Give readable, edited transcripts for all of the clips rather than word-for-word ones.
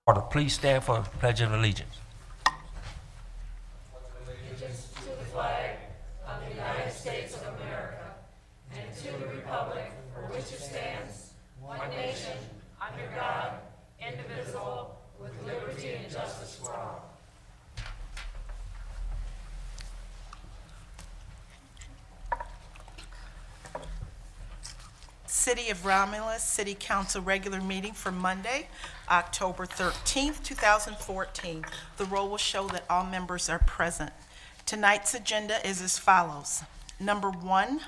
Order, please stand for the Pledge of Allegiance. City of Romulus City Council regular meeting for Monday, October 13th, 2014. The roll will show that all members are present. Tonight's agenda is as follows. Number 1,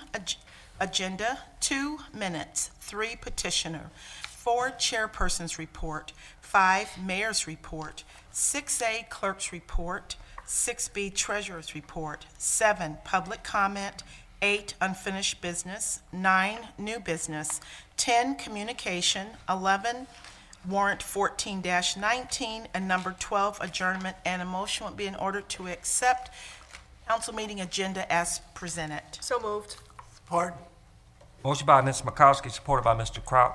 agenda, 2 minutes, 3 petitioner, 4 chairperson's report, 5 mayor's report, 6A clerk's report, 6B treasurer's report, 7 public comment, 8 unfinished business, 9 new business, 10 communication, 11 warrant 14-19, and number 12 adjournment, and a motion would be in order to accept council meeting agenda as presented. So moved. Support. Motion by Ms. Makowski, supported by Mr. Kraut,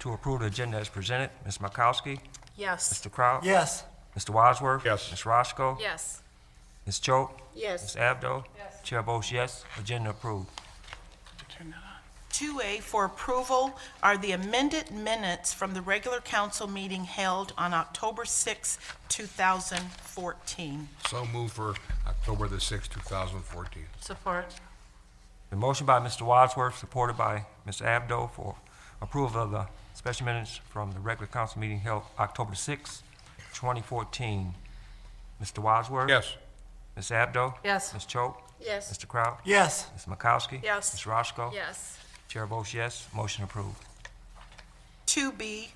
to approve the agenda as presented. Ms. Makowski? Yes. Mr. Kraut? Yes. Mr. Wadsworth? Yes. Ms. Roscoe? Yes. Ms. Choate? Yes. Ms. Abdo? Yes. Chair votes yes. Agenda approved. 2A for approval are the amended minutes from the regular council meeting held on October 6, 2014. So moved for October the 6th, 2014. Support. The motion by Mr. Wadsworth, supported by Ms. Abdo, for approval of the special minutes from the regular council meeting held October 6, 2014. Mr. Wadsworth? Yes. Ms. Abdo? Yes. Ms. Choate? Yes. Mr. Kraut? Yes. Ms. Makowski? Yes. Ms. Roscoe? Yes. Chair votes yes. Motion approved. 2B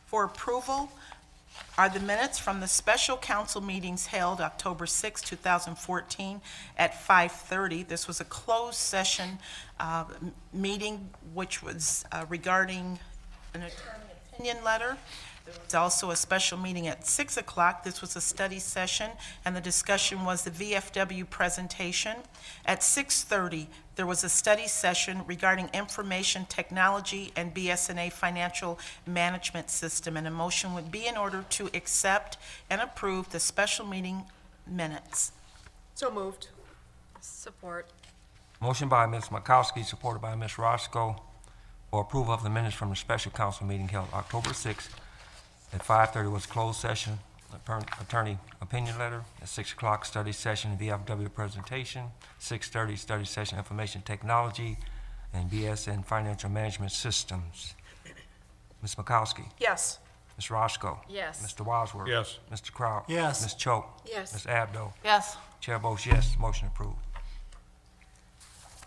for approval are the minutes from the special council meetings held October 6, 2014 at 5:30. This was a closed session meeting which was regarding an attorney opinion letter. There was also a special meeting at 6 o'clock. This was a study session, and the discussion was the VFW presentation. At 6:30, there was a study session regarding information technology and BSNA financial management system, and a motion would be in order to accept and approve the special meeting minutes. So moved. Support. Motion by Ms. Makowski, supported by Ms. Roscoe, for approval of the minutes from the special council meeting held October 6th at 5:30 was closed session, attorney opinion letter. At 6 o'clock, study session, VFW presentation. 6:30, study session, information technology and BSN financial management systems. Ms. Makowski? Yes. Ms. Roscoe? Yes. Mr. Wadsworth? Yes. Mr. Kraut? Yes. Ms. Choate? Yes. Ms. Abdo? Yes. Chair votes yes. Motion approved.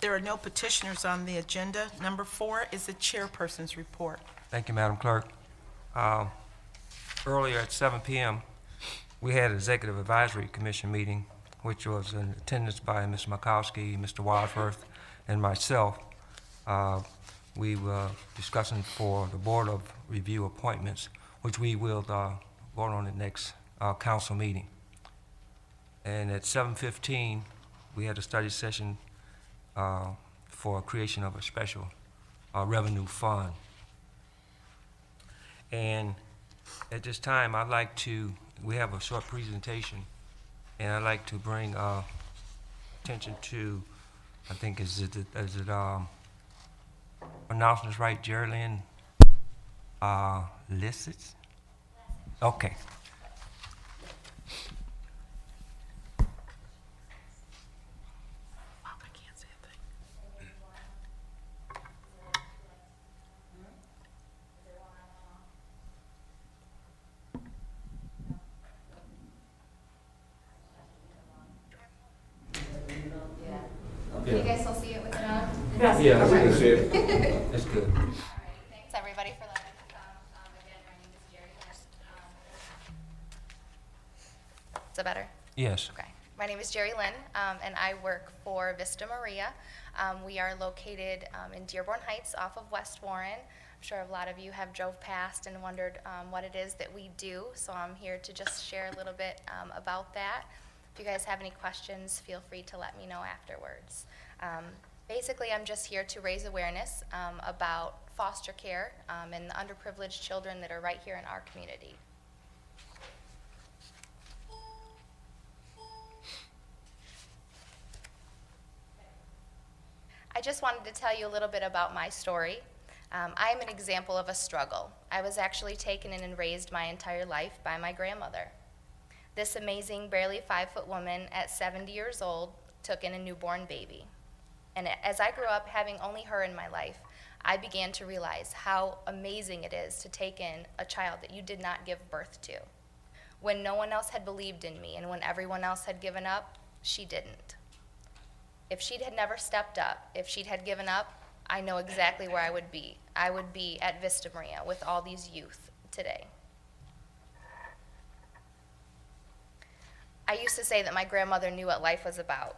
There are no petitioners on the agenda. Number 4 is the chairperson's report. Thank you, Madam Clerk. Earlier at 7 p.m., we had an Executive Advisory Commission meeting, which was in attendance by Ms. Makowski, Mr. Wadsworth, and myself. We were discussing for the Board of Review appointments, which we will vote on at next council meeting. And at 7:15, we had a study session for creation of a special revenue fund. And at this time, I'd like to, we have a short presentation, and I'd like to bring attention to, I think, is it pronouncing this right, Jerry Lynn Lissits? Okay. I can't say a thing. Can you guys still see it with it on? Yeah, we can see it. That's good. All right, thanks everybody for letting me come. Again, my name is Jerry Lynn. Is that better? Yes. Okay. My name is Jerry Lynn, and I work for Vista Maria. We are located in Dearborn Heights off of West Warren. I'm sure a lot of you have drove past and wondered what it is that we do, so I'm here to just share a little bit about that. If you guys have any questions, feel free to let me know afterwards. Basically, I'm just here to raise awareness about foster care and the underprivileged children that are right here in our community. just wanted to tell you a little bit about my story. I am an example of a struggle. I was actually taken in and raised my entire life by my grandmother. This amazing, barely 5-foot woman at 70 years old took in a newborn baby. And as I grew up having only her in my life, I began to realize how amazing it is to take in a child that you did not give birth to. When no one else had believed in me and when everyone else had given up, she didn't. If she had never stepped up, if she had given up, I know exactly where I would be. I would be at Vista Maria with all these youth today. I used to say that my grandmother knew what life was about.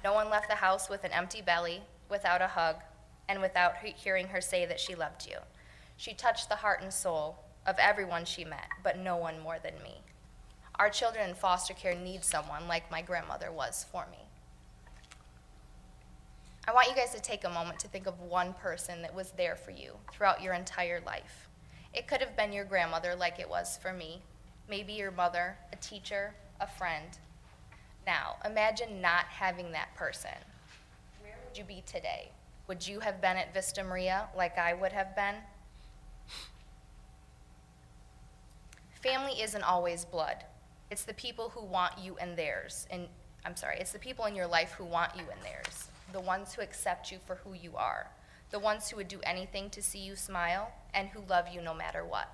No one left the house with an empty belly, without a hug, and without hearing her say that she loved you. She touched the heart and soul of everyone she met, but no one more than me. Our children in foster care need someone like my grandmother was for me. I want you guys to take a moment to think of one person that was there for you throughout your entire life. It could have been your grandmother like it was for me, maybe your mother, a teacher, a friend. Now, imagine not having that person. Where would you be today? Would you have been at Vista Maria like I would have been? Family isn't always blood. It's the people who want you and theirs. It's the people in your life who want you and theirs. The ones who accept you for who you are. The ones who would do anything to see you smile and who love you no matter what.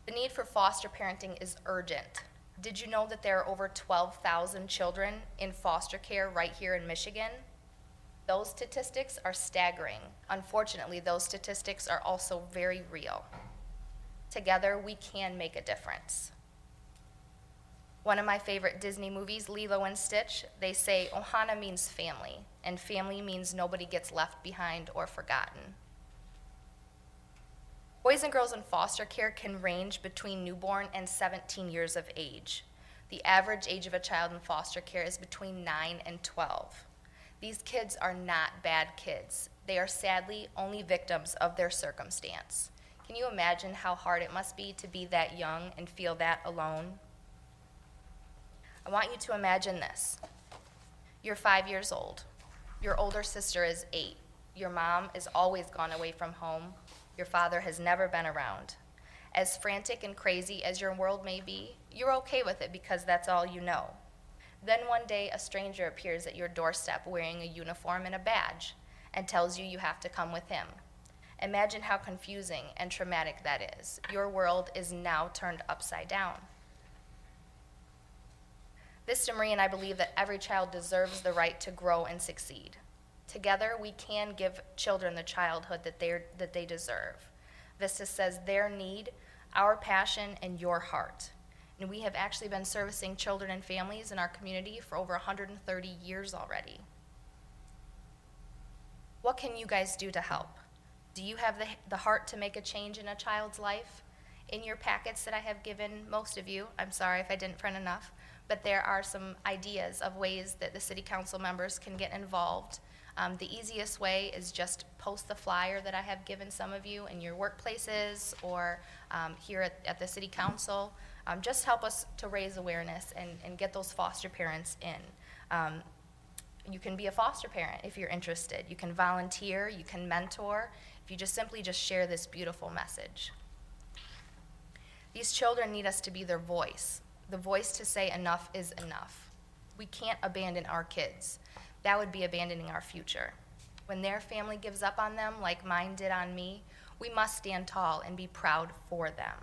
The need for foster parenting is urgent. Did you know that there are over 12,000 children in foster care right here in Michigan? Those statistics are staggering. Unfortunately, those statistics are also very real. Together, we can make a difference. One of my favorite Disney movies, Lilo and Stitch, they say Ohana means family, and family means nobody gets left behind or forgotten. Boys and girls in foster care can range between newborn and 17 years of age. The average age of a child in foster care is between 9 and 12. These kids are not bad kids. They are sadly only victims of their circumstance. Can you imagine how hard it must be to be that young and feel that alone? I want you to imagine this. You're 5 years old. Your older sister is 8. Your mom is always gone away from home. Your father has never been around. As frantic and crazy as your world may be, you're okay with it because that's all you know. Then one day, a stranger appears at your doorstep wearing a uniform and a badge and tells you you have to come with him. Imagine how confusing and traumatic that is. Your world is now turned upside down. Vista Marie and I believe that every child deserves the right to grow and succeed. Together, we can give children the childhood that they deserve. Vista says their need, our passion, and your heart. And we have actually been servicing children and families in our community for over 130 years already. What can you guys do to help? Do you have the heart to make a change in a child's life? In your packets that I have given most of you, I'm sorry if I didn't print enough, but there are some ideas of ways that the city council members can get involved. The easiest way is just post the flyer that I have given some of you in your workplaces or here at the city council. Just help us to raise awareness and get those foster parents in. You can be a foster parent if you're interested. You can volunteer, you can mentor, if you just simply share this beautiful message. These children need us to be their voice, the voice to say enough is enough. We can't abandon our kids. That would be abandoning our future. When their family gives up on them, like mine did on me, we must stand tall and be proud for them.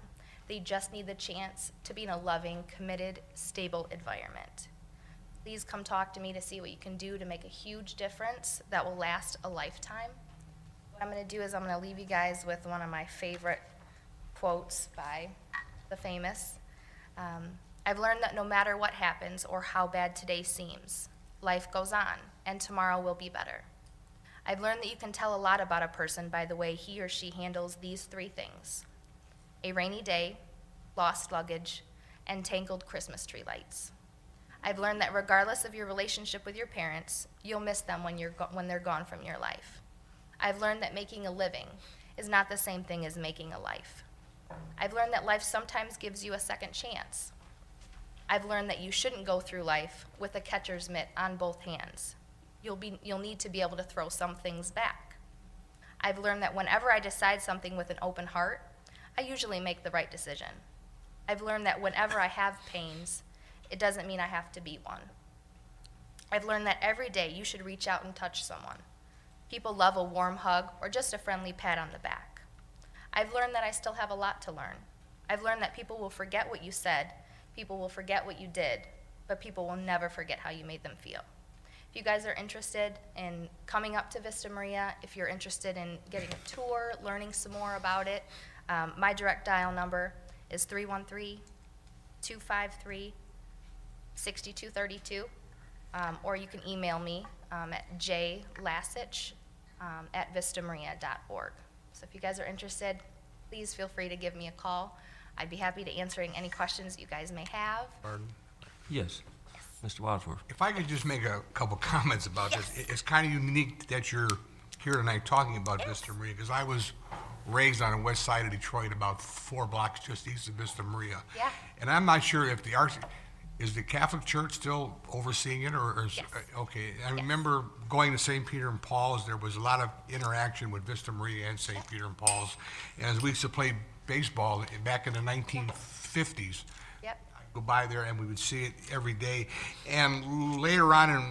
They just need the chance to be in a loving, committed, stable environment. Please come talk to me to see what you can do to make a huge difference that will last a lifetime. What I'm going to do is I'm going to leave you guys with one of my favorite quotes by the famous. I've learned that no matter what happens or how bad today seems, life goes on, and tomorrow will be better. I've learned that you can tell a lot about a person by the way he or she handles these 3 things: a rainy day, lost luggage, and tangled Christmas tree lights. I've learned that regardless of your relationship with your parents, you'll miss them when they're gone from your life. I've learned that making a living is not the same thing as making a life. I've learned that life sometimes gives you a second chance. I've learned that you shouldn't go through life with a catcher's mitt on both hands. You'll need to be able to throw some things back. I've learned that whenever I decide something with an open heart, I usually make the right decision. I've learned that whenever I have pains, it doesn't mean I have to be one. I've learned that every day you should reach out and touch someone. People love a warm hug or just a friendly pat on the back. I've learned that I still have a lot to learn. I've learned that people will forget what you said, people will forget what you did, but people will never forget how you made them feel. If you guys are interested in coming up to Vista Maria, if you're interested in getting a tour, learning some more about it, my direct dial number is 313-253-6232, or you can email me at jlassich@vistamaria.org. So if you guys are interested, please feel free to give me a call. I'd be happy to answering any questions you guys may have. Pardon? Yes, Mr. Wadsworth. If I could just make a couple comments about this. It's kind of unique that you're here tonight talking about Vista Maria, because I was raised on the west side of Detroit, about 4 blocks just east of Vista Maria. Yeah. And I'm not sure if is the Catholic Church still overseeing it, or Yes. Okay, I remember going to St. Peter and Paul's. There was a lot of interaction with Vista Maria and St. Peter and Paul's. And as we used to play baseball back in the 1950s, Yep. I'd go by there and we would see it every day. And later on in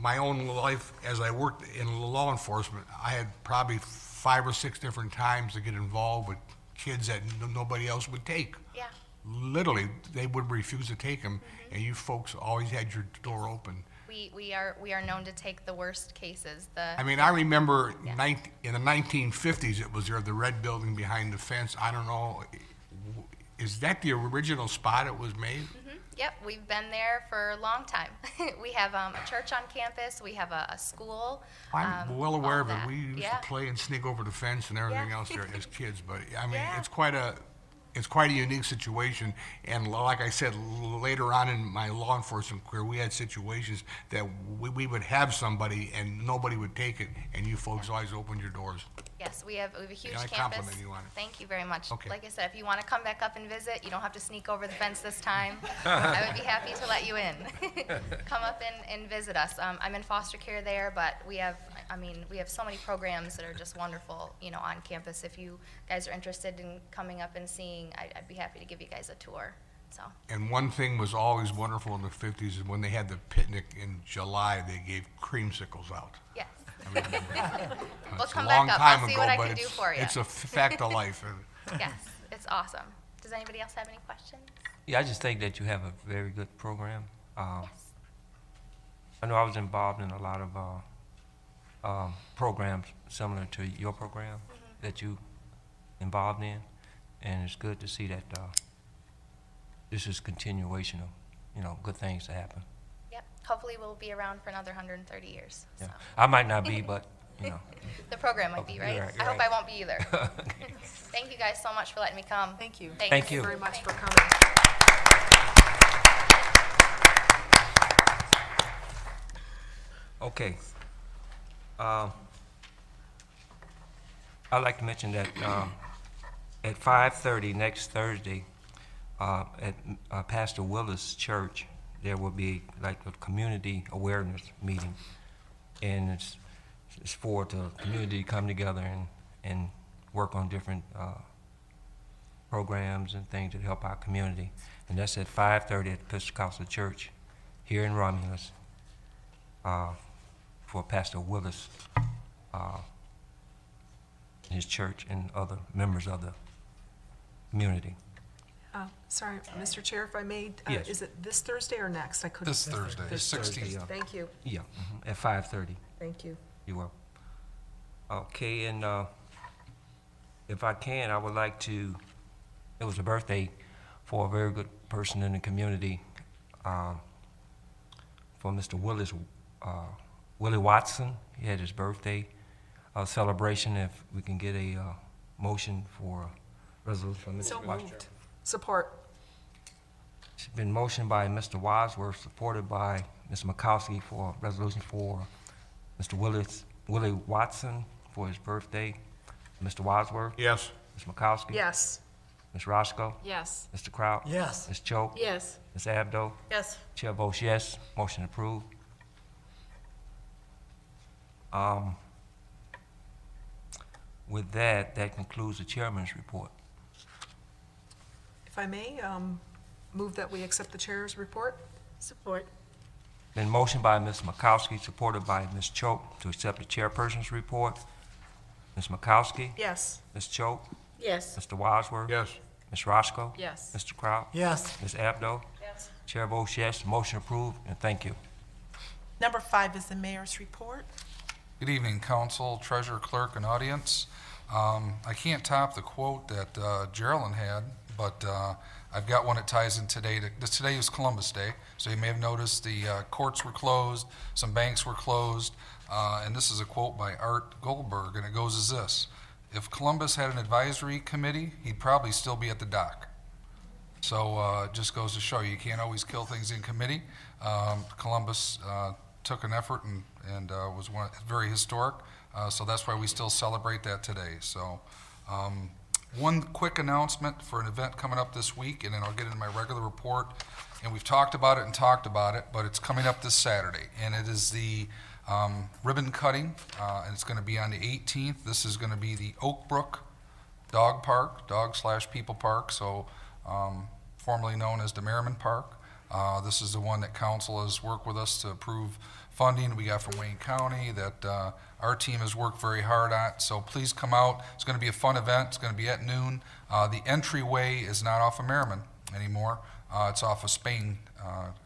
my own life, as I worked in law enforcement, I had probably 5 or 6 different times to get involved with kids that nobody else would take. Yeah. Literally, they would refuse to take them, and you folks always had your door open. We are known to take the worst cases. I mean, I remember Yeah. in the 1950s, it was there, the red building behind the fence. I don't know, is that the original spot it was made? Yep, we've been there for a long time. We have a church on campus, we have a school. I'm well aware all of it. that. We used Yeah. to play and sneak over the fence and everything Yeah. else there as kids, but I mean, Yeah. it's quite a unique situation. And like I said, later on in my law enforcement career, we had situations that we would have somebody and nobody would take it, and you folks always opened your doors. Yes, we have a huge I campus. compliment you on it. Thank you very much. Okay. Like I said, if you want to come back up and visit, you don't have to sneak over the fence this time. I would be happy to let you in. Come up and visit us. I'm in foster care there, but we have so many programs that are just wonderful, on campus. If you guys are interested in coming up and seeing, I'd be happy to give you guys a tour. So, And one thing was always wonderful in the 50s is when they had the picnic in July, they gave creamsicles out. yes. I mean, We'll it's a come long back up. time I'll see ago, what I but can do it's- for you. It's a fact of life. Yes, it's awesome. Does anybody else have any questions? Yeah, I just think that you have a very good program. Yes. I know I was involved in a lot of programs similar to your program that you involved in, and it's good to see that this is continuation of, good things to happen. Yep. Hopefully we'll be around for another 130 years. Yeah. So. I might not be, but, The program might be, right? You're right, I hope right. I won't be either. Thank you guys so much for letting me come. Thank you. Thank you. Very much for Thank coming. Okay. I'd like to mention that at 5:30 next Thursday, at Pastor Willis' church, there will be like a community awareness meeting. And it's for the community to come together and work on different programs and things that help our community. And that's at 5:30 at Episcopal Church here in Romulus. For Pastor Willis, his church, and other members of the community. Sorry, Mr. Chair, if I may, Yes. is it this Thursday or next? I couldn't. This Thursday, This 16th. Thursday. Yeah. Thank you, Yeah, at 5:30. thank you. You will. Okay, and if I can, I would like to, it was a birthday for a very good person in the community, for Mr. Willie Watson. He had his birthday celebration. If we can get a motion for a resolution from So Mr. Watson. moved. Support. It's been motioned by Mr. Wadsworth, supported by Ms. Makowski for a resolution for Mr. Willie Watson for his birthday. Mr. Wadsworth? Yes. Ms. Makowski? Yes. Ms. Roscoe? Yes. Mr. Kraut? Yes. Ms. Choate? Yes. Ms. Abdo? Yes. Chair votes yes, motion approved. With that, that concludes the chairman's report. If I may, move that we accept the chair's report? Support. Been motioned by Ms. Makowski, supported by Ms. Choate, to accept the chairperson's report. Ms. Makowski? Yes. Ms. Choate? Yes. Mr. Wadsworth? Yes. Ms. Roscoe? Yes. Mr. Kraut? Yes. Ms. Abdo? Yes. Chair votes yes, motion approved, and thank you. Number 5 is the mayor's report. Good evening, council, treasurer, clerk, and audience. I can't top the quote that Geraldine had, but I've got one that ties in today. Today is Columbus Day, so you may have noticed the courts were closed, some banks were closed, and this is a quote by Art Goldberg, and it goes as this: "If Columbus had an advisory committee, he'd probably still be at the dock." So it just goes to show you can't always kill things in committee. Columbus took an effort and was very historic, so that's why we still celebrate that today. So one quick announcement for an event coming up this week, and then I'll get into my regular report. And we've talked about it, but it's coming up this Saturday, and it is the ribbon cutting, and it's going to be on the 18th. This is going to be the Oak Brook Dog Park, dog/people park, so formerly known as the Merriman Park. This is the one that council has worked with us to approve funding we got from Wayne County that our team has worked very hard at. So please come out. It's going to be a fun event. It's going to be at noon. The entryway is not off of Merriman anymore. It's off of Spain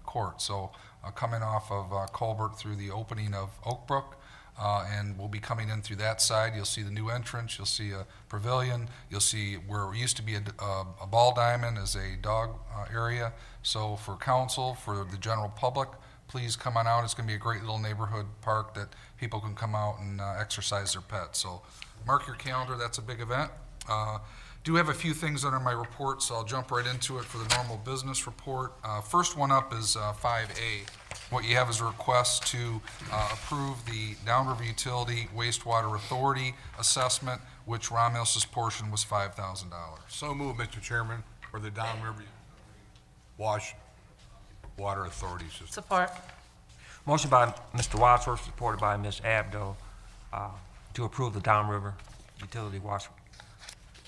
Court. So coming off of Colbert through the opening of Oak Brook, and we'll be coming in through that side. You'll see the new entrance. You'll see a pavilion. You'll see where it used to be a ball diamond as a dog area. So for council, for the general public, please come on out. It's going to be a great little neighborhood park that people can come out and exercise their pets. So mark your calendar. That's a big event. Do have a few things under my report, so I'll jump right into it for the normal business report. First one up is 5A. What you have is a request to approve the Downriver Utility Wastewater Authority assessment, which Romulus's portion was $5,000. So moved, Mr. Chairman, for the Downriver Water Authority System. Support. Motion by Mr. Wadsworth, supported by Ms. Abdo, to approve the Downriver Utility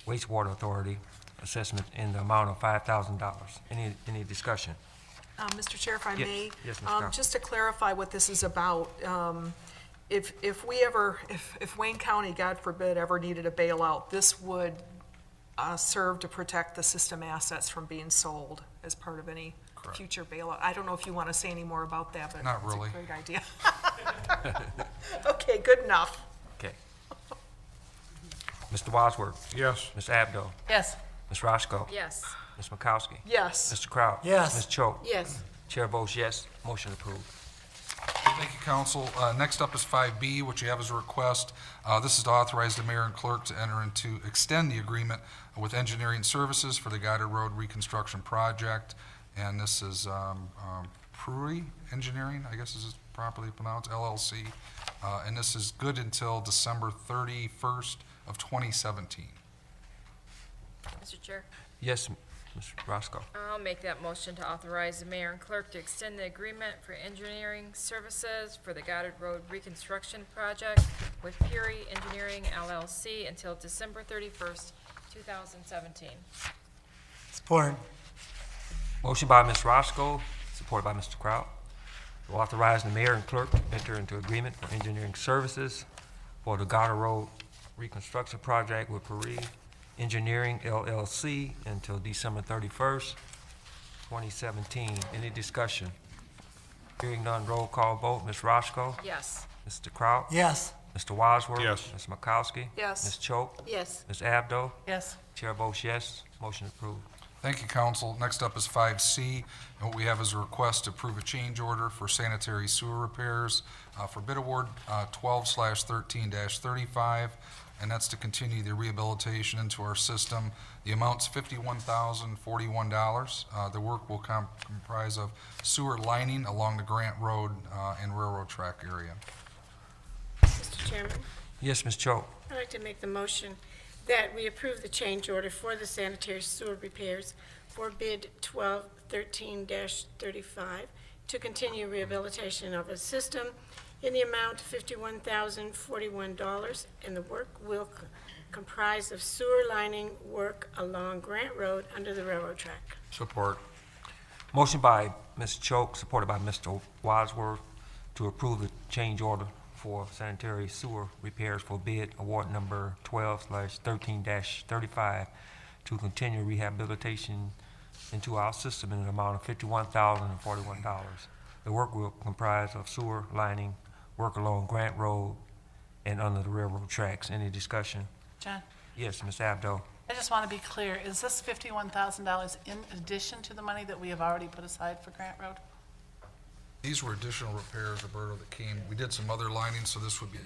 Wastewater Authority assessment in the amount of $5,000. Any discussion? Mr. Chair, if I Yes. may? Yes, Ms. Scott. Just to clarify what this is about, if Wayne County, God forbid, ever needed a bailout, this would serve to protect the system assets from being sold as part of any Correct. future bailout. I don't know if you want to say any more about that, but Not really. it's a great idea. Okay, good enough. Okay. Mr. Wadsworth? Yes. Ms. Abdo? Yes. Ms. Roscoe? Yes. Ms. Makowski? Yes. Mr. Kraut? Yes. Ms. Choate? Yes. Chair votes yes, motion approved. Thank you, council. Next up is 5B, which you have as a request. This is to authorize the mayor and clerk to extend the agreement with engineering services for the Guided Road Reconstruction Project. And this is Pruri Engineering, I guess is properly pronounced, LLC. And this is good until December 31st of 2017. Mr. Chair, Yes, Ms. Roscoe. I'll make that motion to authorize the mayor and clerk to extend the agreement for engineering services for the Goddard Road Reconstruction Project with Puri Engineering LLC until December 31st, 2017. Support. Motion by Ms. Roscoe, supported by Mr. Kraut, to authorize the mayor and clerk to enter into agreement for engineering services for the Goddard Road Reconstruction Project with Puri Engineering LLC until December 31st, 2017. Any discussion? Hearing none, roll call vote. Ms. Roscoe? Yes. Mr. Kraut? Yes. Mr. Wadsworth? Yes. Ms. Makowski? Yes. Ms. Choate? Yes. Ms. Abdo? Yes. Chair votes yes, motion approved. Thank you, council. Next up is 5C, and what we have is a request to approve a change order for sanitary sewer repairs for bid award 12/13-35, and that's to continue the rehabilitation into our system. The amount's $51,041. The work will comprise of sewer lining along the Grant Road and railroad track area. Mr. Chairman, Yes, Ms. Choate. I'd like to make the motion that we approve the change order for the sanitary sewer repairs for bid 1213-35 to continue rehabilitation of a system in the amount of $51,041, and the work will comprise of sewer lining work along Grant Road under the railroad track. Support. Motion by Ms. Choate, supported by Mr. Wadsworth, to approve the change order for sanitary sewer repairs for bid award number 12/13-35 to continue rehabilitation into our system in an amount of $51,041. The work will comprise of sewer lining, work along Grant Road and under the railroad tracks. Any discussion? John, Yes, Ms. Abdo. I just want to be clear, is this $51,000 in addition to the money that we have already put aside for Grant Road? These were additional repairs, Roberto, that came, we did some other lining, so this would be,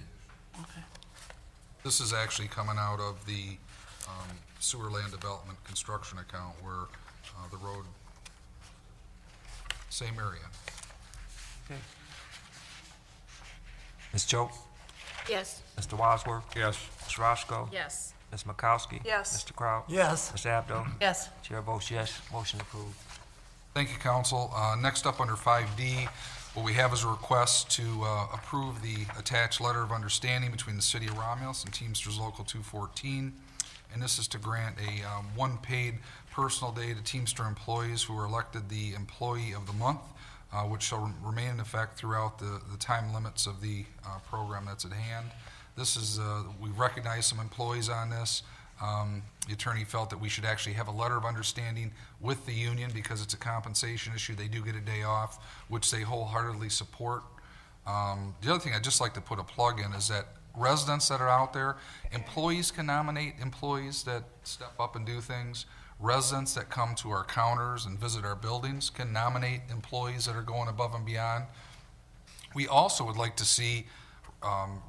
Okay. this is actually coming out of the sewer land development construction account where the road, same area. Okay. Ms. Choate? Yes. Mr. Wadsworth? Yes. Ms. Roscoe? Yes. Ms. Makowski? Yes. Mr. Kraut? Yes. Ms. Abdo? Yes. Chair votes yes, motion approved. Thank you, council. Next up, under 5D, what we have is a request to approve the attached letter of understanding between the City of Romulus and Teamsters Local 214. And this is to grant a one paid personal day to Teamster employees who are elected the Employee of the Month, which shall remain in effect throughout the time limits of the program that's at hand. This is, we recognize some employees on this. The attorney felt that we should actually have a letter of understanding with the union because it's a compensation issue. They do get a day off, which they wholeheartedly support. The other thing I'd just like to put a plug in is that residents that are out there, employees can nominate employees that step up and do things. Residents that come to our counters and visit our buildings can nominate employees that are going above and beyond. We also would like to see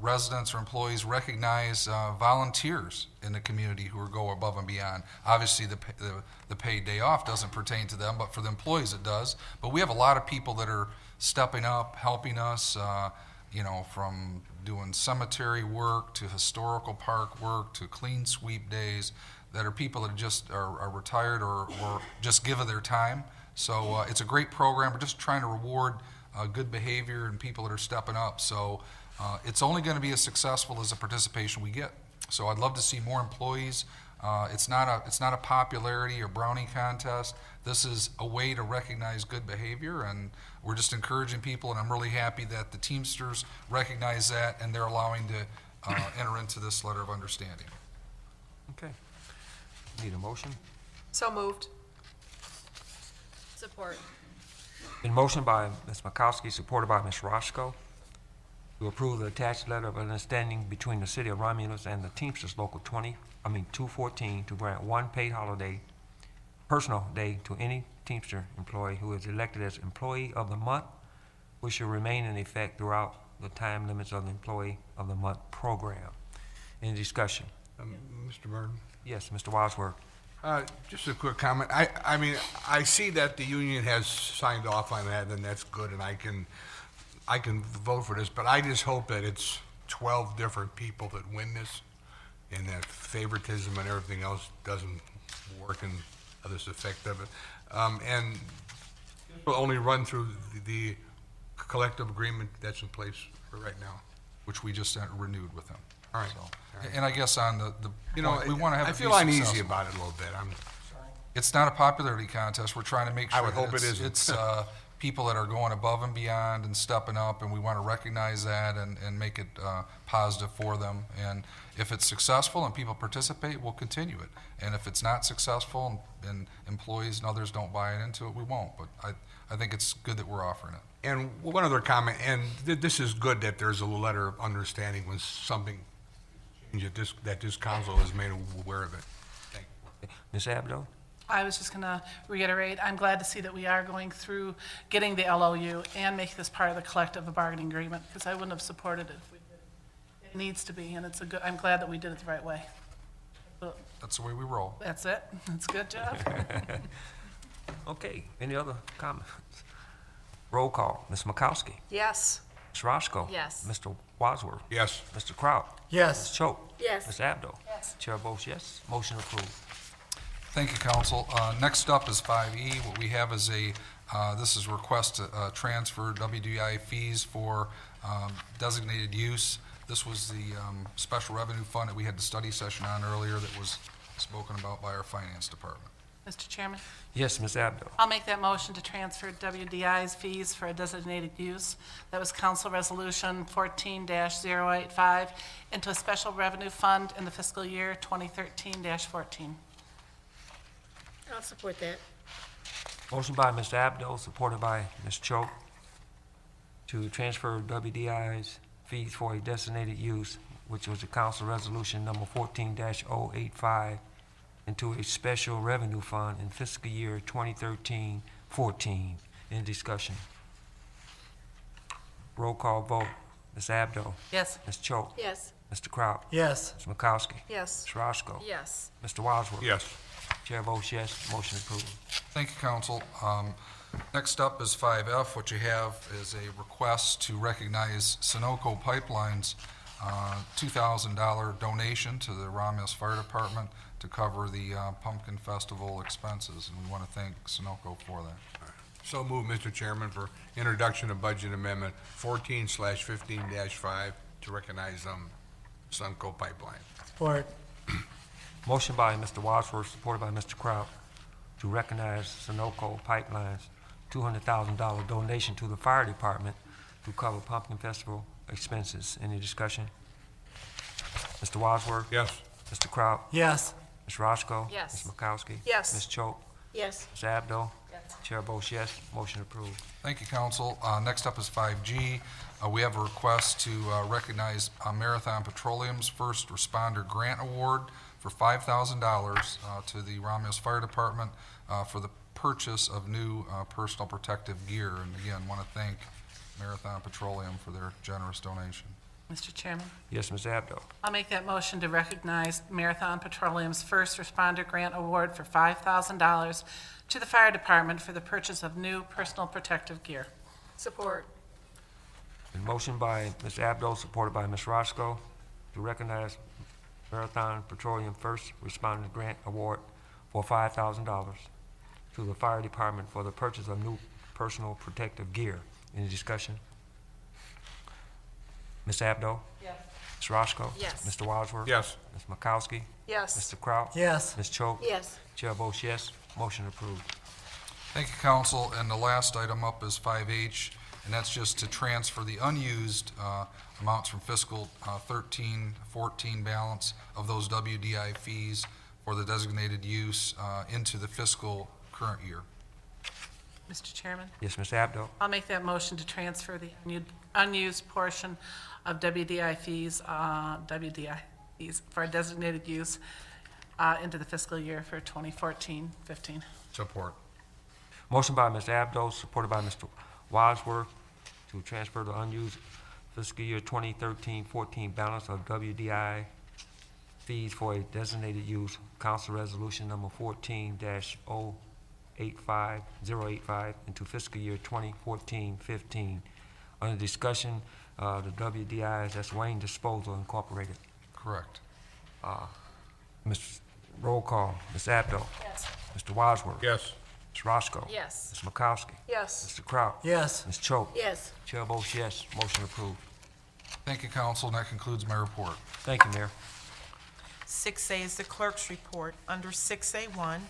residents or employees recognize volunteers in the community who go above and beyond. Obviously, the paid day off doesn't pertain to them, but for the employees it does. But we have a lot of people that are stepping up, helping us, from doing cemetery work to historical park work to clean sweep days, that are people that just are retired or just give of their time. So it's a great program. We're just trying to reward good behavior and people that are stepping up. So it's only going to be as successful as the participation we get. So I'd love to see more employees. It's not a popularity or brownie contest. This is a way to recognize good behavior, and we're just encouraging people, and I'm really happy that the Teamsters recognize that, and they're allowing to enter into this letter of understanding. Okay. Need a motion? So moved. Support. Been motioned by Ms. Makowski, supported by Ms. Roscoe, to approve the attached letter of understanding between the City of Romulus and the Teamsters Local 214 to grant one paid holiday, personal day to any Teamster employee who is elected as Employee of the Month, which shall remain in effect throughout the time limits of the Employee of the Month program. Any discussion? Mr. Burton? Yes, Mr. Wadsworth. Just a quick comment. I mean, I see that the union has signed off on that, and that's good, and I can vote for this, but I just hope that it's 12 different people that win this, and that favoritism and everything else doesn't work in this effect of it. And we'll only run through the collective agreement that's in place for right now. Which we just renewed with them. All right. So, All right. and I guess on the You know, we want to have I it feel be uneasy successful. about it a little bit. It's not a popularity contest. We're trying to make I sure would that hope it isn't. it's people that are going above and beyond and stepping up, and we want to recognize that and make it positive for them. And if it's successful and people participate, we'll continue it. And if it's not successful and employees and others don't buy into it, we won't. But I think it's good that we're offering it. And one other comment, and this is good that there's a letter of understanding when something changes, that this council is made aware of it. Thank you. Ms. Abdo? I was just going to reiterate, I'm glad to see that we are going through getting the LOU and make this part of the collective bargaining agreement, because I wouldn't have supported it if we didn't. It needs to be, and I'm glad that we did it the right way. But That's the way we roll. that's it. That's a good job. Okay, any other comments? Roll call. Ms. Makowski? Yes. Ms. Roscoe? Yes. Mr. Wadsworth? Yes. Mr. Kraut? Yes. Ms. Choate? Yes. Ms. Abdo? Yes. Chair votes yes. Motion approved. Thank you, council. Next up is 5E. What we have is this is request to transfer WDI fees for designated use. This was the special revenue fund that we had the study session on earlier that was spoken about by our finance department. Mr. Chairman, Yes, Ms. Abdo. I'll make that motion to transfer WDI's fees for a designated use. That was Council Resolution 14-085 into a special revenue fund in the fiscal year 2013-14. I'll support that. Motion by Mr. Abdo, supported by Ms. Choate, to transfer WDI's fees for a designated use, which was a council resolution number 14-085, into a special revenue fund in fiscal year 2013-14. Any discussion? Roll call vote. Ms. Abdo. Yes. Ms. Choate. Yes. Mr. Kraut. Yes. Ms. Makowski. Yes. Ms. Roscoe. Yes. Mr. Wadsworth. Yes. Chair votes yes. Motion approved. Thank you, council. Next up is 5F. What you have is a request to recognize Sunoco Pipeline's $2,000 donation to the Romulus Fire Department to cover the Pumpkin Festival expenses, and we want to thank Sunoco for that. So move, Mr. Chairman, for introduction of budget amendment 14/15-5 to recognize Sunco Pipeline. Support. Motion by Mr. Wadsworth, supported by Mr. Kraut, to recognize Sunoco Pipeline's $200,000 donation to the fire department to cover Pumpkin Festival expenses. Any discussion? Mr. Wadsworth? Yes. Mr. Kraut? Yes. Ms. Roscoe? Yes. Ms. Makowski? Yes. Ms. Choate? Yes. Ms. Abdo? Yes. Chair votes yes. Motion approved. Thank you, council. Next up is 5G. We have a request to recognize Marathon Petroleum's First Responder Grant Award for $5,000 to the Romulus Fire Department for the purchase of new personal protective gear. And again, want to thank Marathon Petroleum for their generous donation. Mr. Chairman, Yes, Ms. Abdo. I'll make that motion to recognize Marathon Petroleum's First Responder Grant Award for $5,000 to the fire department for the purchase of new personal protective gear. Support. A motion by Ms. Abdo, supported by Ms. Roscoe, to recognize Marathon Petroleum First Responder Grant Award for $5,000 to the fire department for the purchase of new personal protective gear. Any discussion? Ms. Abdo? Yes. Ms. Roscoe? Yes. Mr. Wadsworth? Yes. Ms. Makowski? Yes. Mr. Kraut? Yes. Ms. Choate? Yes. Chair votes yes. Motion approved. Thank you, council. And the last item up is 5H, and that's just to transfer the unused amounts from fiscal 13-14 balance of those WDI fees for the designated use into the fiscal current year. Mr. Chairman, Yes, Ms. Abdo. I'll make that motion to transfer the unused portion of WDI fees for a designated use into the fiscal year for 2014-15. Support. Motion by Ms. Abdo, supported by Mr. Wadsworth, to transfer the unused fiscal year 2013-14 balance of WDI fees for a designated use, Council Resolution Number 14-085 into fiscal year 2014-15. Under discussion, the WDI is that's Wayne Disposal Incorporated. Correct. Roll call. Ms. Abdo. Yes. Mr. Wadsworth. Yes. Ms. Roscoe. Yes. Ms. Makowski. Yes. Mr. Kraut. Yes. Ms. Choate. Yes. Chair votes yes. Motion approved. Thank you, council, and that concludes my report. Thank you, Mayor. 6A is the clerk's report. Under 6A1,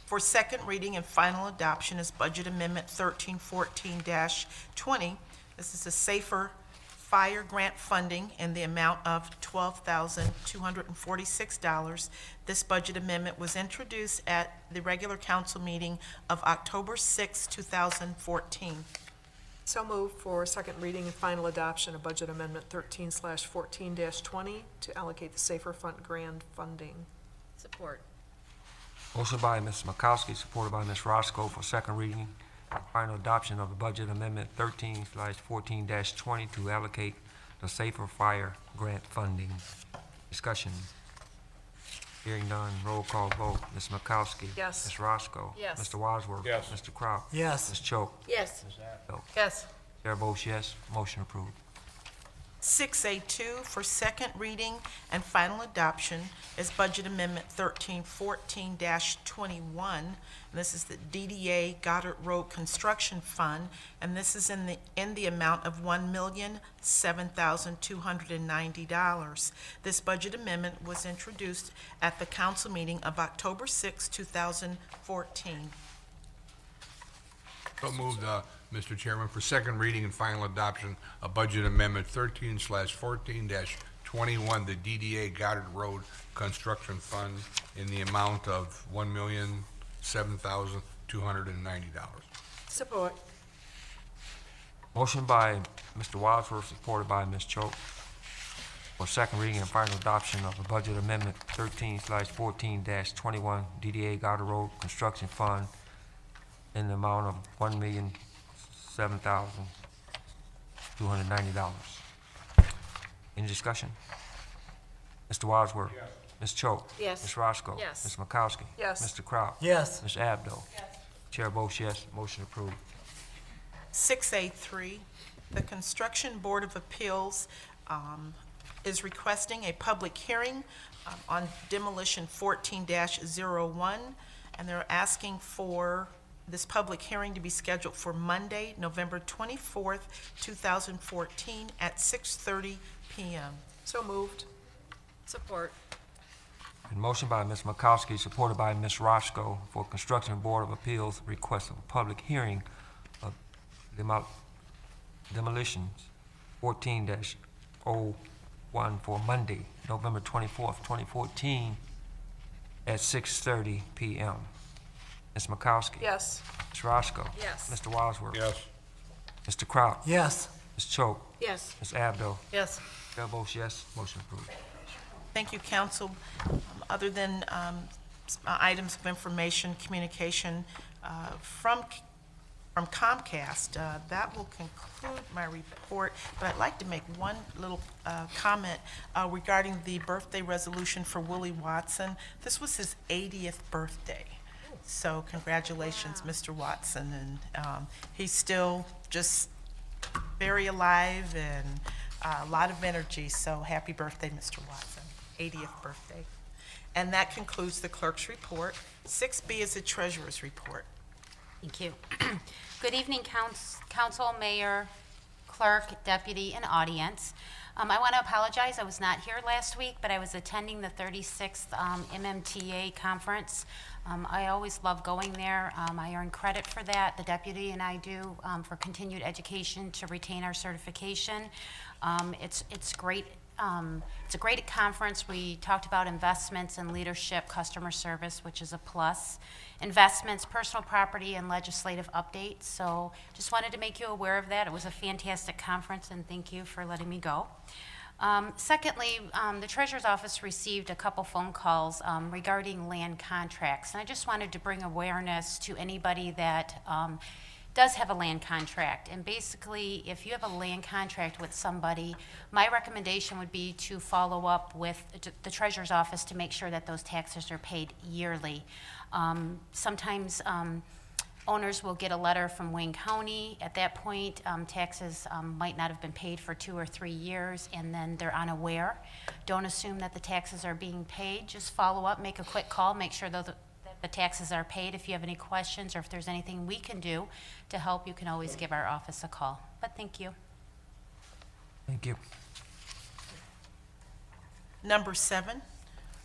for second reading and final adoption is Budget Amendment 1314-20. This is a safer fire grant funding in the amount of $12,246. This budget amendment was introduced at the regular council meeting of October 6, 2014. So moved for second reading and final adoption of Budget Amendment 13/14-20 to allocate the Safer Fund grant funding. Support. Motion by Ms. Makowski, supported by Ms. Roscoe for second reading and final adoption of the Budget Amendment 13/14-20 to allocate the Safer Fire Grant funding. Discussion. Hearing none, roll call vote. Ms. Makowski. Yes. Ms. Roscoe. Yes. Mr. Wadsworth. Yes. Mr. Kraut. Yes. Ms. Choate. Yes. Ms. Abdo. Yes. Chair votes yes. Motion approved. 6A2 for second reading and final adoption is Budget Amendment 1314-21. This is the DDA Goddard Road Construction Fund, and this is in the amount of $1,007,290. This budget amendment was introduced at the council meeting of October 6, 2014. So moved, Mr. Chairman, for second reading and final adoption of Budget Amendment 13/14-21, the DDA Goddard Road Construction Fund in the amount of $1,007,290. Support. Motion by Mr. Wadsworth, supported by Ms. Choate, for second reading and final adoption of the Budget Amendment 13/14-21, DDA Goddard Road Construction Fund in the amount of $1,007,290. Any discussion? Mr. Wadsworth? Yes. Ms. Choate? Yes. Ms. Roscoe? Yes. Ms. Makowski? Yes. Mr. Crowell? Yes. Ms. Abdo? Chair votes yes, motion approved. 6A3, the Construction Board of Appeals is requesting a public hearing on demolition 14-01, and they're asking for this public hearing to be scheduled for Monday, November 24th, 2014, at 6:30 p.m. So moved. Support. And motion by Ms. Makowski, supported by Ms. Roscoe, for Construction Board of Appeals request of a public hearing of demolitions 14-01 for Monday, November 24th, 2014, at 6:30 p.m. Ms. Makowski? Yes. Ms. Roscoe? Yes. Mr. Wadsworth? Yes. Mr. Crowell? Yes. Ms. Choate? Yes. Ms. Abdo? Yes. Chair votes yes, motion approved. Thank you, council. Other than items of information, communication from Comcast, that will conclude my report, but I'd like to make one little comment regarding the birthday resolution for Willie Watson. This was his 80th birthday, so congratulations, Mr. Watson, and he's still just very alive and a lot of energy, so happy birthday, Mr. Watson, 80th birthday. And that concludes the clerk's report. 6B is the treasurer's report. Thank you. Good evening, council, mayor, clerk, deputy, and audience. I want to apologize, I was not here last week, but I was attending the 36th MMTA conference. I always love going there. I earn credit for that, the deputy and I do, for continued education to retain our certification. It's great. It's a great conference. We talked about investments and leadership, customer service, which is a plus, investments, personal property, and legislative updates. So just wanted to make you aware of that. It was a fantastic conference, and thank you for letting me go. Secondly, the Treasurer's Office received a couple phone calls regarding land contracts, and I just wanted to bring awareness to anybody that does have a land contract. And basically, if you have a land contract with somebody, my recommendation would be to follow up with the Treasurer's Office to make sure that those taxes are paid yearly. Sometimes owners will get a letter from Wayne County. At that point, taxes might not have been paid for 2 or 3 years, and then they're unaware. Don't assume that the taxes are being paid. Just follow up, make a quick call, make sure that the taxes are paid. If you have any questions or if there's anything we can do to help, you can always give our office a call. But thank you. Thank you. Number 7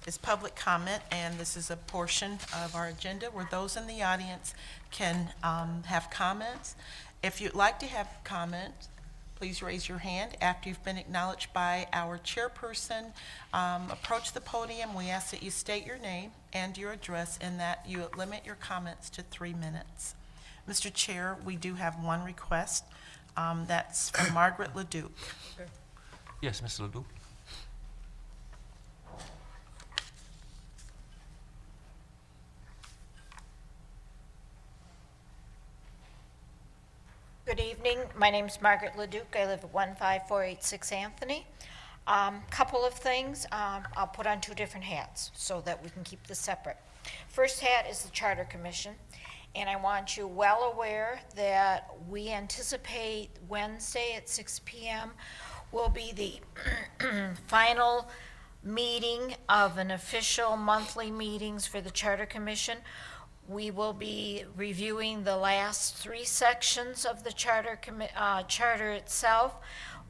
is public comment, and this is a portion of our agenda where those in the audience can have comments. If you'd like to have comments, please raise your hand. After you've been acknowledged by our chairperson, approach the podium. We ask that you state your name and your address, and that you limit your comments to 3 minutes. Mr. Chair, we do have one request. That's from Margaret Leduc. Yes, Mr. Ledoux. Good evening. My name's Margaret Leduc. I live at 15486 Anthony. Couple of things. I'll put on 2 different hats so that we can keep this separate. First hat is the Charter Commission, and I want you well aware that we anticipate Wednesday at 6 p.m. will be the final meeting of an official monthly meetings for the Charter Commission. We will be reviewing the last 3 sections of the charter itself.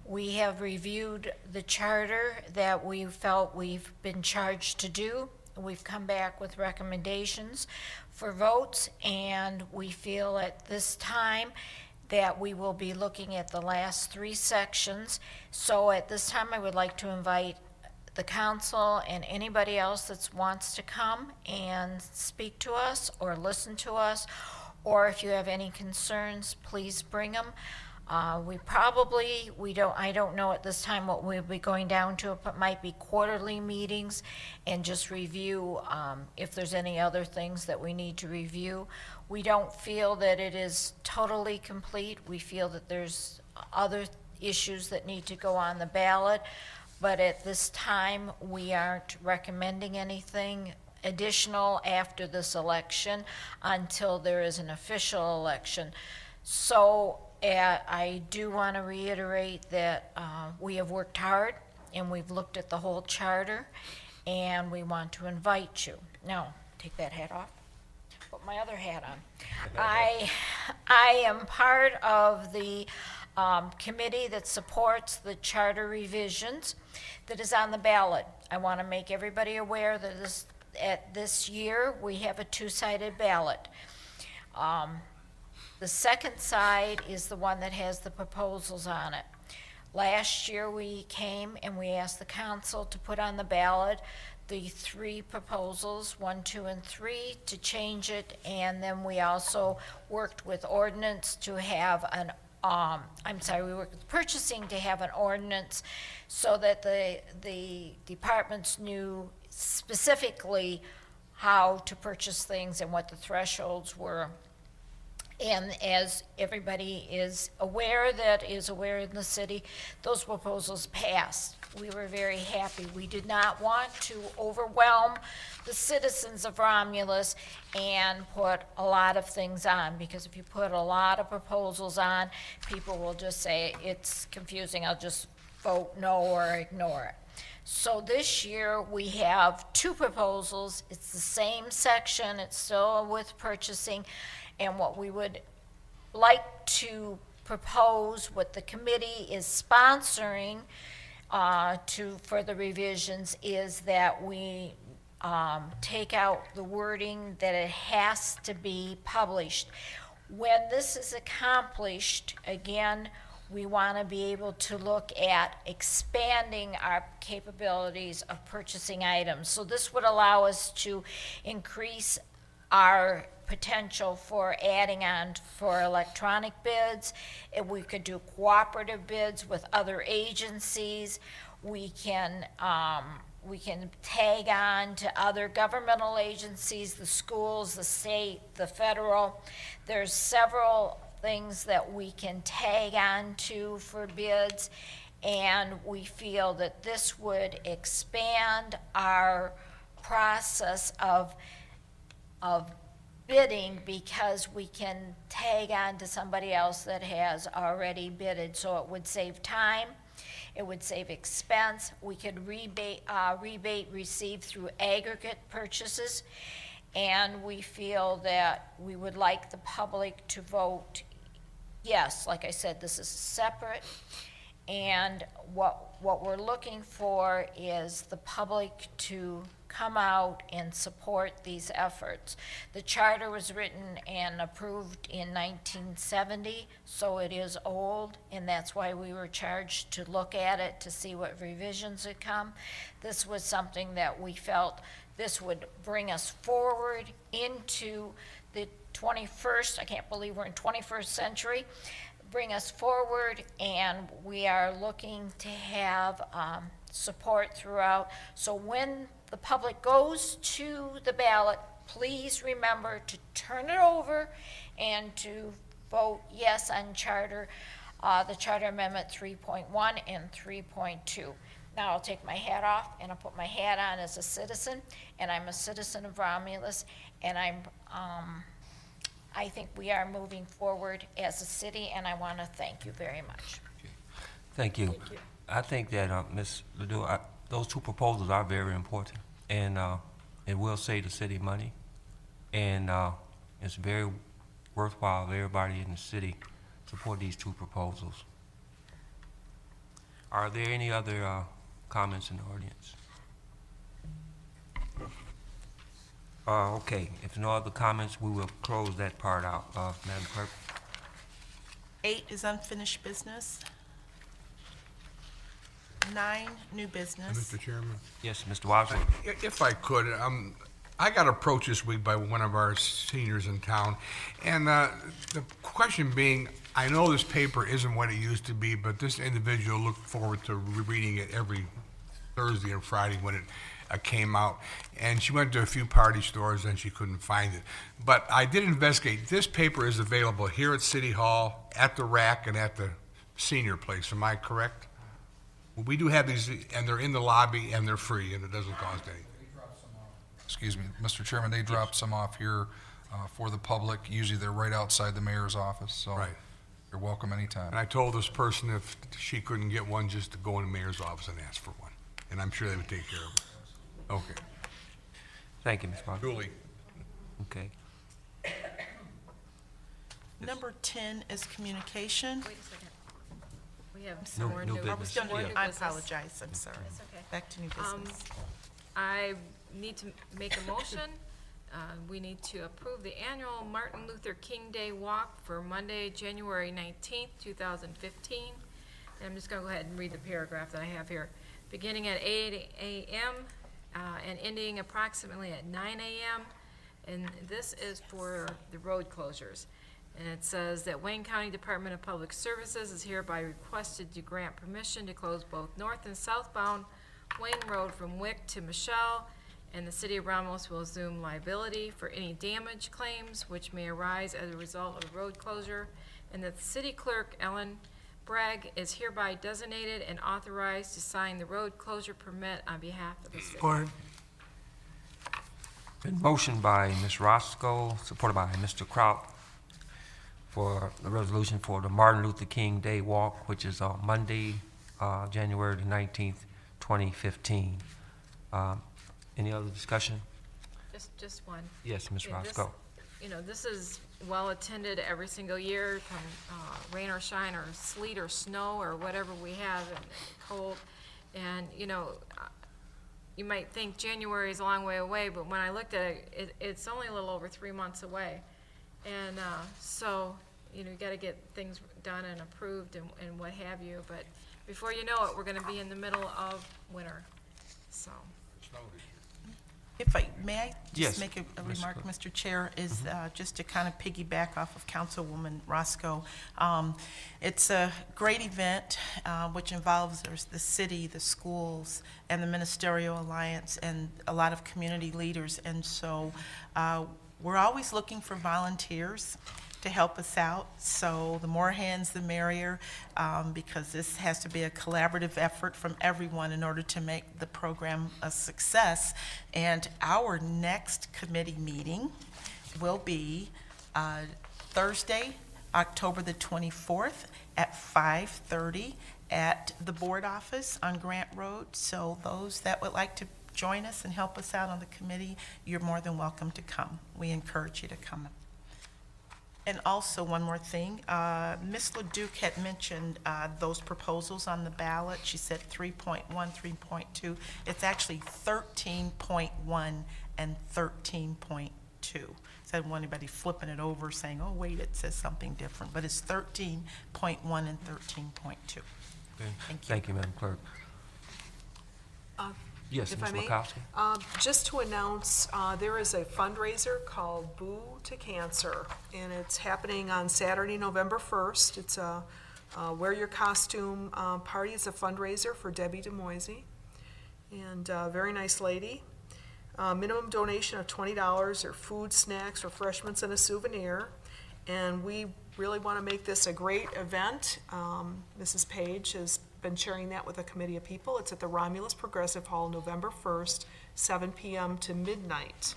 We have reviewed the charter that we felt we've been charged to do. We've come back with recommendations for votes, and we feel at this time that we will be looking at the last 3 sections. So at this time, I would like to invite the council and anybody else that wants to come and speak to us or listen to us, or if you have any concerns, please bring them. I don't know at this time what we'll be going down to. It might be quarterly meetings and just review if there's any other things that we need to review. We don't feel that it is totally complete. We feel that there's other issues that need to go on the ballot, but at this time, we aren't recommending anything additional after this election until there is an official election. So I do want to reiterate that we have worked hard and we've looked at the whole charter, and we want to invite you. Now, take that hat off. Put my other hat on. I am part of the committee that supports the charter revisions that is on the ballot. I want to make everybody aware that this year we have a 2-sided ballot. The second side is the one that has the proposals on it. Last year we came and we asked the council to put on the ballot the 3 proposals, 1, 2, and 3, to change it, and then we also worked with ordinance to have an we worked with purchasing to have an ordinance so that the departments knew specifically how to purchase things and what the thresholds were. And as everybody is aware in the city, those proposals passed. We were very happy. We did not want to overwhelm the citizens of Romulus and put a lot of things on, because if you put a lot of proposals on, people will just say, it's confusing, I'll just vote no or ignore it. So this year, we have 2 proposals. It's the same section, it's still with purchasing, and what we would like to propose, what the committee is sponsoring for the revisions, is that we take out the wording that it has to be published. When this is accomplished, again, we want to be able to look at expanding our capabilities of purchasing items. So this would allow us to increase our potential for adding on for electronic bids. If we could do cooperative bids with other agencies. We can tag on to other governmental agencies, the schools, the state, the federal. There's several things that we can tag on to for bids, and we feel that this would expand our process of bidding, because we can tag on to somebody else that has already bidded. So it would save time, it would save expense. We could rebate receive through aggregate purchases, and we feel that we would like the public to vote yes. Like I said, this is separate, and what we're looking for is the public to come out and support these efforts. The charter was written and approved in 1970, so it is old, and that's why we were charged to look at it to see what revisions would come. This was something that we felt this would bring us forward into the 21st, I can't believe we're in 21st century, bring us forward, and we are looking to have support throughout. So when the public goes to the ballot, please remember to turn it over and to vote yes on the Charter Amendment 3.1 and 3.2. Now I'll take my hat off and I'll put my hat on as a citizen, and I'm a citizen of Romulus, and I think we are moving forward as a city, and I want to thank you very much. Thank you. I think that, Ms. Ledoux, those two proposals are very important, and it will save the city money, and it's very worthwhile for everybody in the city support these two proposals. Are there any other comments in the audience? Okay, if no other comments, we will close that part out. Madam Clerk? 8 is unfinished business. 9, new business. Mr. Chairman? Yes, Mr. Wadsworth? If I could, I got approached this week by one of our seniors in town, and the question being, I know this paper isn't what it used to be, but this individual looked forward to reading it every Thursday and Friday when it came out, and she went to a few party stores and she couldn't find it. But I did investigate. This paper is available here at City Hall, at the rack, and at the senior place. Am I correct? We do have these, and they're in the lobby, and they're free, and it doesn't cost anything. Excuse me, Mr. Chairman, they dropped some off here for the public. Usually they're right outside the mayor's office, so Right. you're welcome anytime. And I told this person if she couldn't get one, just to go in the mayor's office and ask for one, and I'm sure they would take care of it. Okay. Thank you, Ms. Wadsworth. Julie? Okay. Number 10 is communication. Wait a second. We have New- some more new new. business. Are we still more new? new I business. apologize, I'm sorry. It's okay. Back to new business. I need to make a motion. We need to approve the annual Martin Luther King Day Walk for Monday, January 19th, 2015. And I'm just going to go ahead and read the paragraph that I have here. Beginning at 8 a.m. And ending approximately at 9 a.m. And this is for the road closures. And it says that Wayne County Department of Public Services is hereby requested to grant permission to close both north and southbound Wayne Road from Wick to Michelle, and the city of Romulus will assume liability for any damage claims which may arise as a result of the road closure, and that the city clerk, Ellen Bragg, is hereby designated and authorized to sign the road closure permit on behalf of the city. Support. Been motioned by Ms. Roscoe, supported by Mr. Kraut, for the resolution for the Martin Luther King Day Walk, which is on Monday, January the 19th, 2015. Any other discussion? Just one. Yes, Ms. Yeah, this- Roscoe. You know, this is well-attended every single year, come rain or shine, or sleet or snow, or whatever we have, and cold. And, you know, you might think January is a long way away, but when I looked at it, it's only a little over 3 months away. And so, you know, you gotta get things done and approved and what have you, but before you know it, we're gonna be in the middle of winter, so. May I Yes, just make a Ms. remark, Cook. Mr. Chair, is just to kind of piggyback off of Councilwoman Roscoe. It's a great event, which involves the city, the schools, and the Ministerial Alliance, and a lot of community leaders. And so we're always looking for volunteers to help us out. So the more hands, the merrier, because this has to be a collaborative effort from everyone in order to make the program a success. And our next committee meeting will be Thursday, October the 24th at 5:30 at the board office on Grant Road. So those that would like to join us and help us out on the committee, you're more than welcome to come. We encourage you to come. And also, one more thing, Ms. Leduc had mentioned those proposals on the ballot. She said 3.1, 3.2. It's actually 13.1 and 13.2. So I don't want anybody flipping it over saying, oh, wait, it says something different. But it's 13.1 and 13.2. Okay. Thank you. Thank you, Madam Clerk. Yes, If Ms. I may, Makowski. just to announce, there is a fundraiser called Boo to Cancer, and it's happening on Saturday, November 1st. It's a wear your costume party. It's a fundraiser for Debbie DeMoisey, and very nice lady. Minimum donation of $20, or food, snacks, refreshments, and a souvenir. And we really want to make this a great event. Mrs. Page has been sharing that with a committee of people. It's at the Romulus Progressive Hall, November 1st, 7 p.m. to midnight.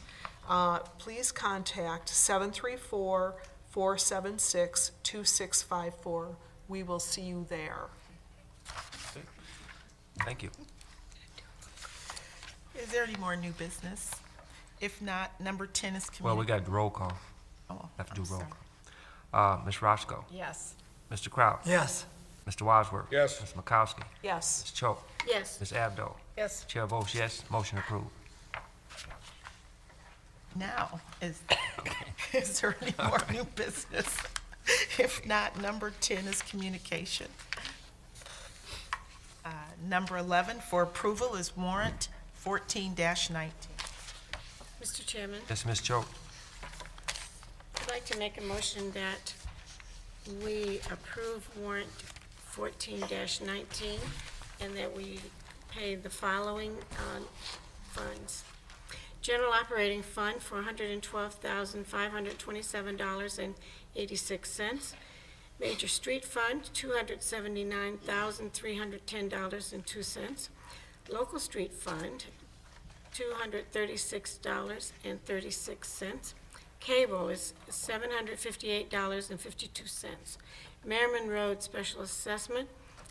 Please contact 734-476-2654. We will see you there. Thank you. Is there any more new business? If not, number 10 is Well, we community. got the roll call. Oh, Have to do I'm roll sorry. call. Ms. Roscoe, Yes. Mr. Kraus. Yes. Mr. Wadsworth. Yes. Ms. Makowski. Yes. Ms. Choate. Yes. Ms. Abdo. Yes. Chair votes yes, motion approved. Now, is there any more new business? If not, number 10 is communication. Number 11 for approval is warrant 14-19. Mr. Chairman, Yes, Ms. Choate. I'd like to make a motion that we approve warrant 14-19 and that we pay the following funds. General operating fund for $112,527.86. Major street fund, $279,310.02. Local street fund, $236.36. Cable is $758.52. Merriman Road Special Assessment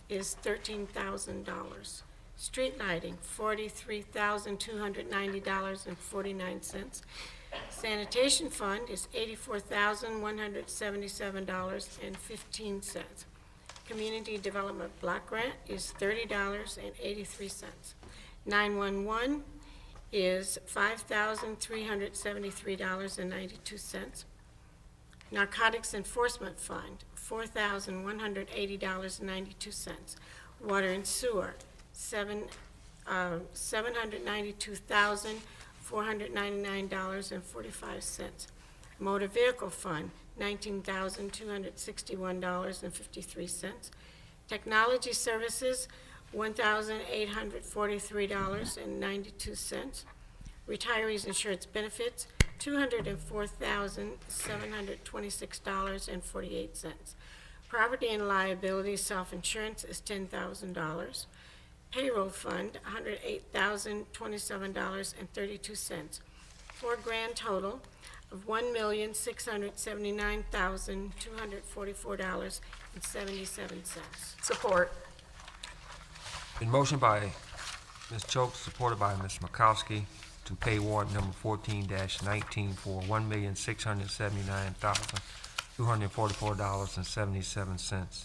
is $13,000. Street lighting, $43,290.49. Sanitation fund is $84,177.15. Community Development Block Grant is $30.83. 911 is $5,373.92. Narcotics Enforcement Fund, $4,180.92. Water and Sewer, $792,499.45. Motor Vehicle Fund, $19,261.53. Technology Services, $1,843.92. Retirees Insurance Benefits, $204,726.48. Property and Liability Self-Insurance is $10,000. Payroll Fund, $108,027.32, for a grand total of $1,679,244.77. Support. Been motioned by Ms. Choate, supported by Ms. Makowski, to pay warrant number 14-19 for $1,679,244.77.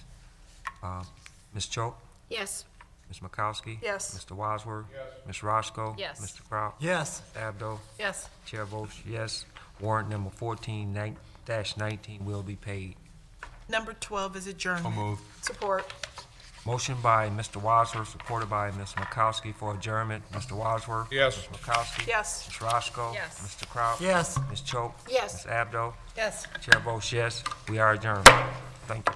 Ms. Choate? Yes. Ms. Makowski? Yes. Mr. Wadsworth? Yes. Ms. Roscoe? Yes. Mr. Kraut? Yes. Ms. Abdo? Yes. Chair votes yes. Warrant number 14-19 will be paid. Number 12 is adjournment. Moved. Support. Motion by Mr. Wadsworth, supported by Ms. Makowski for adjournment. Mr. Wadsworth? Yes. Ms. Makowski? Yes. Ms. Roscoe? Yes. Mr. Kraut? Yes. Ms. Choate? Yes. Ms. Abdo? Yes. Chair votes yes. We are adjourned. Thank you.